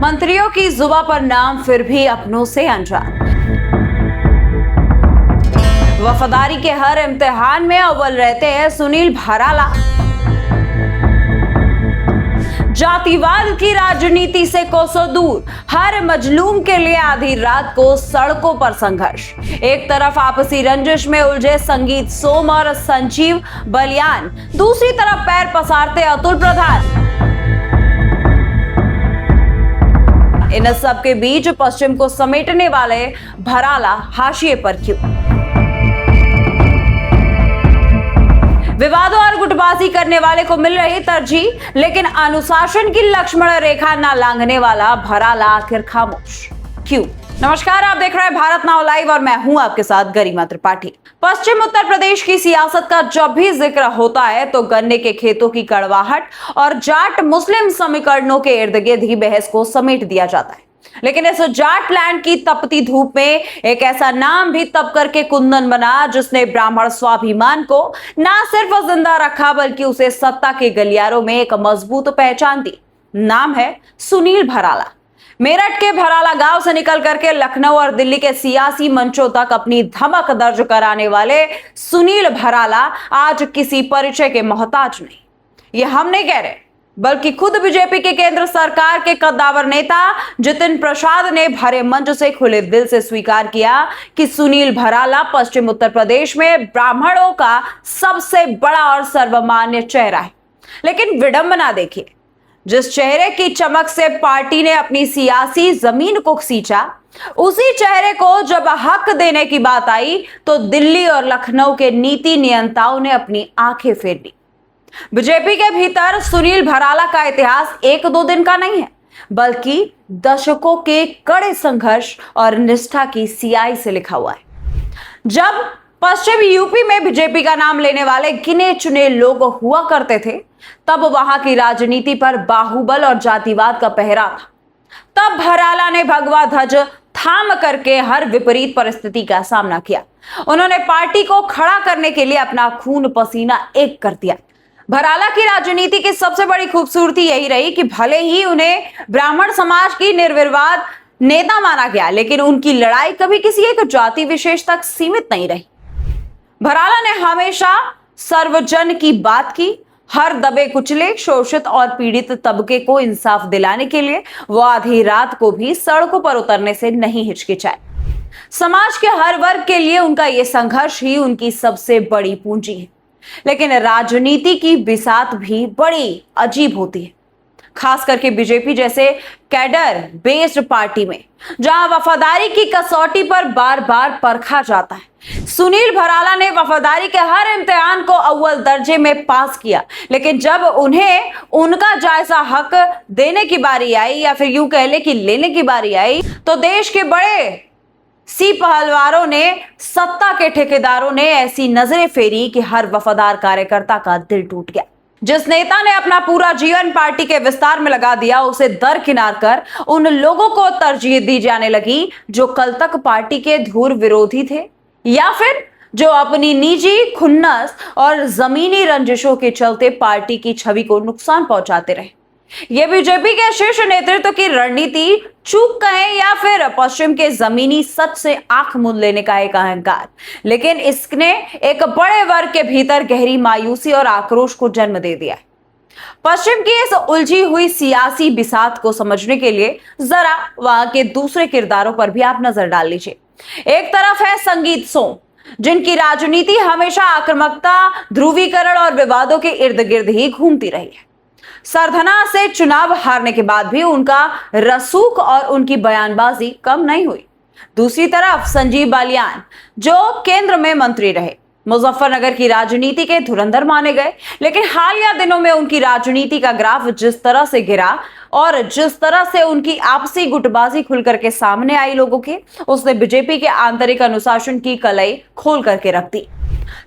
मंत्रियों की जुबान पर नाम फिर भी अपनों से अनजान। वफादारी के हर इम्तिहान में अव्वल रहते हैं सुनील भराला। जातिवाद की राजनीति से कोसों दूर, हर मजलूम के लिए आधी रात को सड़कों पर संघर्ष। एक तरफ आपसी रंजिश में उलझे संगीत सोम और संजीव बलियान, दूसरी तरफ पैर पसारते अतुल प्रधान। इन सब के बीच पश्चिम को समेटने वाले भराला हाशिए पर क्यों? विवादों और गुटबाजी करने वाले को मिल रही तरजीह, लेकिन अनुशासन की लक्ष्मण रेखा न लांघने वाला भराला आखिर खामोश क्यों? नमस्कार, आप देख रहे हैं भारत नाउ लाइव और मैं हूं आपके साथ गरिमा त्रिपाठी। पश्चिम उत्तर प्रदेश की सियासत का जब भी जिक्र होता है तो गन्ने के खेतों की कड़वाहट और जाट मुस्लिम समीकरणों के इर्द गिर्द ही बहस को समेट दिया जाता है। लेकिन इस जाट लैंड की तपती धूप में एक ऐसा नाम भी तप करके कुंदन बना जिसने ब्राह्मण स्वाभिमान को ना सिर्फ जिंदा रखा बल्कि उसे सत्ता के गलियारों में एक मजबूत पहचान दी। नाम है सुनील भराला। मेरठ के भराला गांव से निकल करके लखनऊ और दिल्ली के सियासी मंचों तक अपनी धमक दर्ज कराने वाले सुनील भराला आज किसी परिचय के मोहताज नहीं। ये हम नहीं कह रहे, बल्कि खुद बीजेपी के केंद्र सरकार के कद्दावर नेता जितिन प्रसाद ने भरे मंच से खुले दिल से स्वीकार किया कि सुनील भराला पश्चिम उत्तर प्रदेश में ब्राह्मणों का सबसे बड़ा और सर्वमान्य चेहरा है। लेकिन विडंबना देखिए, जिस चेहरे की चमक से पार्टी ने अपनी सियासी जमीन को सींचा, उसी चेहरे को जब हक देने की बात आई तो दिल्ली और लखनऊ के नीति नियंताओं ने अपनी आंखें फेर ली। बीजेपी के भीतर सुनील भराला का इतिहास एक दो दिन का नहीं है, बल्कि दशकों के कड़े संघर्ष और निष्ठा की सियाही से लिखा हुआ है। जब पश्चिम यूपी में बीजेपी का नाम लेने वाले गिने चुने लोग हुआ करते थे, तब वहां की राजनीति पर बाहुबल और जातिवाद का पहरा था। तब भराला ने भगवा ध्वज थाम करके हर विपरीत परिस्थिति का सामना किया। उन्होंने पार्टी को खड़ा करने के लिए अपना खून पसीना एक कर दिया। भराला की राजनीति की सबसे बड़ी खूबसूरती यही रही कि भले ही उन्हें ब्राह्मण समाज की निर्विवाद नेता माना गया, लेकिन उनकी लड़ाई कभी किसी एक जाति विशेष तक सीमित नहीं रही। भराला ने हमेशा सर्वजन की बात की। हर दबे कुचले, शोषित और पीड़ित तबके को इंसाफ दिलाने के लिए वो आधी रात को भी सड़कों पर उतरने से नहीं हिचकिचाए। समाज के हर वर्ग के लिए उनका यह संघर्ष ही उनकी सबसे बड़ी पूंजी है। लेकिन राजनीति की बिसात भी बड़ी अजीब होती है, खास करके बीजेपी जैसे कैडर बेस्ड पार्टी में, जहां वफादारी की कसौटी पर बार बार परखा जाता है। सुनील भराला ने वफादारी के हर इम्तिहान को अव्वल दर्जे में पास किया, लेकिन जब उन्हें उनका जायजा हक देने की बारी आई, या फिर यूं कह ले कि लेने की बारी आई, तो देश के बड़े सी पहलवारों ने, सत्ता के ठेकेदारों ने ऐसी नजरें फेरी कि हर वफादार कार्यकर्ता का दिल टूट गया। जिस नेता ने अपना पूरा जीवन पार्टी के विस्तार में लगा दिया, उसे दरकिनार कर उन लोगों को तरजीह दी जाने लगी जो कल तक पार्टी के धूर विरोधी थे, या फिर जो अपनी निजी खुन्नस और जमीनी रंजिशों के चलते पार्टी की छवि को नुकसान पहुंचाते रहे। यह बीजेपी के शीर्ष नेतृत्व की रणनीति, चूक कहें या फिर पश्चिम के जमीनी सच से आंख मूंद लेने का एक अहंकार, लेकिन इसने एक बड़े वर्ग के भीतर गहरी मायूसी और आक्रोश को जन्म दे दिया है। पश्चिम की इस उलझी हुई सियासी बिसात को समझने के लिए जरा वहां के दूसरे किरदारों पर भी आप नजर डाल लीजिए। एक तरफ है संगीत सोम, जिनकी राजनीति हमेशा आक्रामकता, ध्रुवीकरण और विवादों के इर्द गिर्द ही घूमती रही है। सरधना से चुनाव हारने के बाद भी उनका रसूख और उनकी बयानबाजी कम नहीं हुई। दूसरी तरफ संजीव बालियान, जो केंद्र में मंत्री रहे, मुजफ्फरनगर की राजनीति के धुरंधर माने गए, लेकिन हालिया दिनों में उनकी राजनीति का ग्राफ जिस तरह से गिरा और जिस तरह से उनकी आपसी गुटबाजी खुल करके सामने आई लोगों के, उसने बीजेपी के आंतरिक अनुशासन की कलई खोल करके रख दी।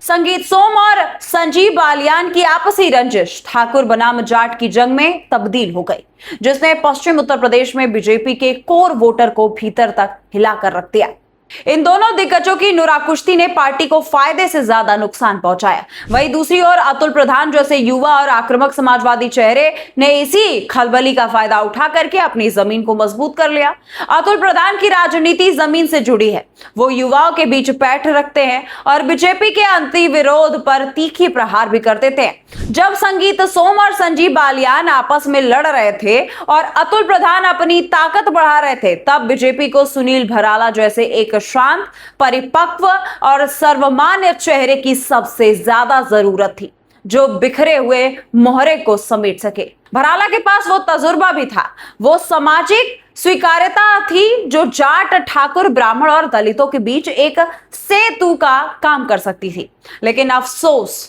संगीत सोम और संजीव बालियान की आपसी रंजिश ठाकुर बनाम जाट की जंग में तब्दील हो गई, जिसने पश्चिम उत्तर प्रदेश में बीजेपी के कोर वोटर को भीतर तक हिलाकर रख दिया। इन दोनों दिग्गजों की नुराकुश्ती ने पार्टी को फायदे से ज्यादा नुकसान पहुंचाया। वहीं दूसरी ओर अतुल प्रधान जैसे युवा और आक्रामक समाजवादी चेहरे ने इसी खलबली का फायदा उठा करके अपनी जमीन को मजबूत कर लिया। अतुल प्रधान की राजनीति जमीन से जुड़ी है। वो युवाओं के बीच पैठ रखते हैं और बीजेपी के अंति विरोध पर तीखी प्रहार भी कर देते हैं। जब संगीत सोम और संजीव बालियान आपस में लड़ रहे थे और अतुल प्रधान अपनी ताकत बढ़ा रहे थे, तब बीजेपी को सुनील भराला जैसे एक शांत, परिपक्व और सर्वमान्य चेहरे की सबसे ज्यादा जरूरत थी, जो बिखरे हुए मोहरे को समेट सके। भराला के पास वो तजुर्बा भी था, वो सामाजिक स्वीकार्यता थी जो जाट, ठाकुर, ब्राह्मण और दलितों के बीच एक सेतु का काम कर सकती थी। लेकिन अफसोस,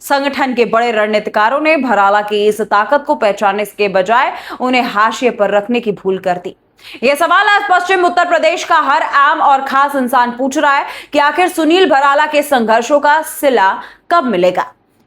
संगठन के बड़े रणनीतिकारों ने भराला की इस ताकत को पहचानने के बजाय उन्हें हाशिए पर रखने की भूल कर दी। यह सवाल आज पश्चिम उत्तर प्रदेश का हर आम और खास इंसान पूछ रहा है कि आखिर सुनील भराला के संघर्षों का सिला कब मिलेगा?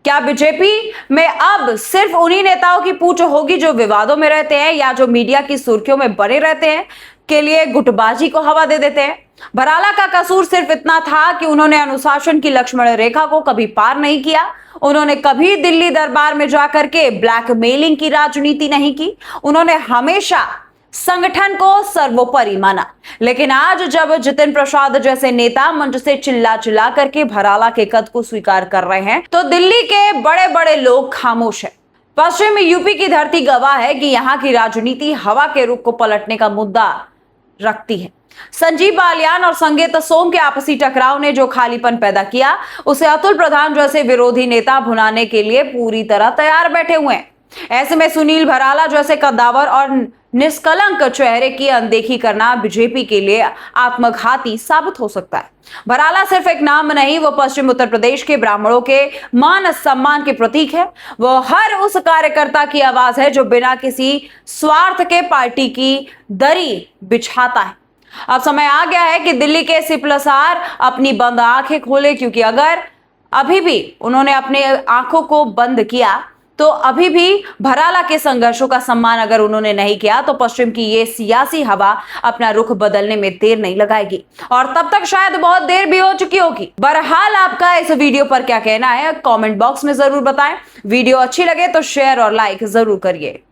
क्या बीजेपी में अब सिर्फ उन्हीं नेताओं की पूछ होगी जो विवादों में रहते हैं या जो मीडिया की सुर्खियों में बने रहते हैं के लिए गुटबाजी को हवा दे देते हैं? भराला का कसूर सिर्फ इतना था कि उन्होंने अनुशासन की लक्ष्मण रेखा को कभी पार नहीं किया। उन्होंने कभी दिल्ली दरबार में जाकर के ब्लैकमेलिंग की राजनीति नहीं की। उन्होंने हमेशा संगठन को सर्वोपरि माना। लेकिन आज जब जितिन प्रसाद जैसे नेता मंच से चिल्ला चिल्ला करके भराला के कद को स्वीकार कर रहे हैं, तो दिल्ली के बड़े बड़े लोग खामोश हैं। पश्चिम यूपी की धरती गवाह है कि यहाँ की राजनीति हवा के रुख को पलटने का मुद्दा रखती है। संजीव बालियान और संगीत सोम के आपसी टकराव ने जो खालीपन पैदा किया, उसे अतुल प्रधान जैसे विरोधी नेता भुनाने के लिए पूरी तरह तैयार बैठे हुए हैं। ऐसे में सुनील भराला जैसे कद्दावर और निष्कलंक चेहरे की अनदेखी करना बीजेपी के लिए आत्मघाती साबित हो सकता है। भराला सिर्फ एक नाम नहीं, वो पश्चिम उत्तर प्रदेश के ब्राह्मणों के मान सम्मान के प्रतीक है। वो हर उस कार्यकर्ता की आवाज है जो बिना किसी स्वार्थ के पार्टी की दरी बिछाता है। अब समय आ गया है कि दिल्ली के सिपलसार अपनी बंद आंखें खोले, क्योंकि अगर अभी भी उन्होंने अपने आंखों को बंद किया तो अभी भी भराला के संघर्षों का सम्मान अगर उन्होंने नहीं किया तो पश्चिम की ये सियासी हवा अपना रुख बदलने में देर नहीं लगाएगी, और तब तक शायद बहुत देर भी हो चुकी होगी। बहरहाल आपका इस वीडियो पर क्या कहना है कमेंट बॉक्स में जरूर बताएं। वीडियो अच्छी लगे तो शेयर और लाइक जरूर करिए।